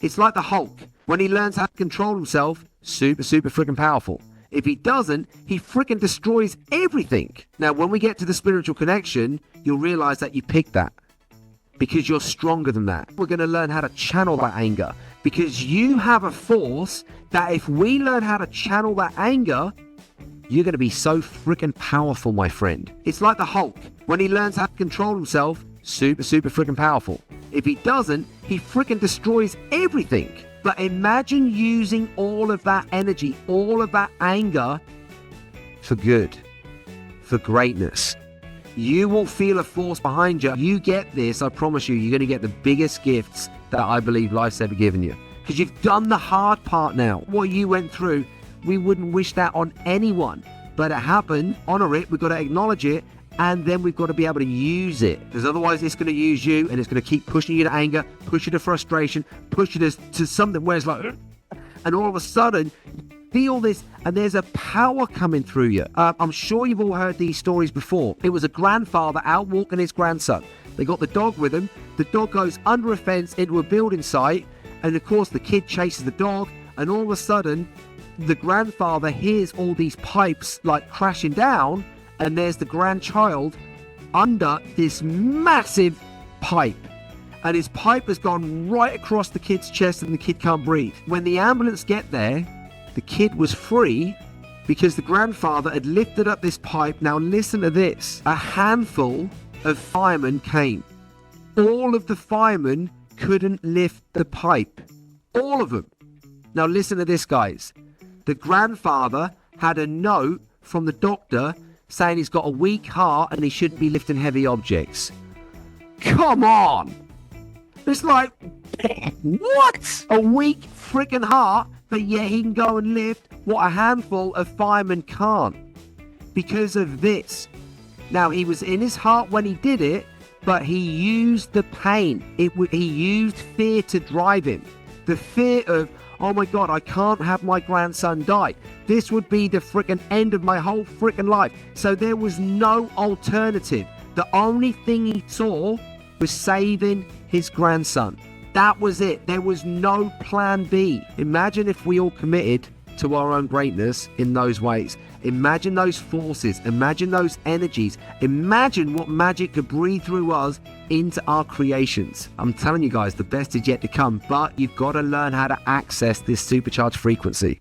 It's like the Hulk. When he learns how to control himself, super freaking powerful. If he doesn't, he freaking destroys everything. Now, when we get to the spiritual connection, you'll realize that you picked that because you're stronger than that. We're going to learn how to channel that anger because you have a force that if we learn how to channel that anger, you're going to be so freaking powerful, my friend. It's like the Hulk. When he learns how to control himself, super freaking powerful. If he doesn't, he freaking destroys everything. But imagine using all of that energy, all of that anger for good, for greatness. You will feel a force behind you. You get this, I promise you, you're going to get the biggest gifts that I believe life's ever given you. Because you've done the hard part now. What you went through, we wouldn't wish that on anyone. But it happened, honor it, we've got to acknowledge it, and then we've got to be able to use it. Because otherwise it's going to use you, and it's going to keep pushing you to anger, push you to frustration, push you to something where it's like, and all of a sudden, feel this, and there's a power coming through you. I'm sure you've all heard these stories before. It was a grandfather out walking his grandson. They got the dog with him. The dog goes under a fence into a building site, and of course the kid chases the dog, and all of a sudden, the grandfather hears all these pipes like crashing down, and there's the grandchild under this massive pipe. And his pipe has gone right across the kid's chest and the kid can't breathe. When the ambulance get there, the kid was free because the grandfather had lifted up this pipe. Now listen to this. A handful of firemen came. All of the firemen couldn't lift the pipe. All of them. Now listen to this, guys. The grandfather had a note from the doctor saying he's got a weak heart and he shouldn't be lifting heavy objects. Come on! It's like, what? A weak freaking heart, but yet he can go and lift what a handful of firemen can't. Because of this. Now, he was in his heart when he did it, but he used the pain. He used fear to drive him. The fear of, oh my God, I can't have my grandson die. This would be the freaking end of my whole freaking life. So there was no alternative. The only thing he saw was saving his grandson. That was it. There was no plan B. Imagine if we all committed to our own greatness in those ways. Imagine those forces. Imagine those energies. Imagine what magic could breathe through us into our creations. I'm telling you guys, the best is yet to come, but you've got to learn how to access this supercharged frequency.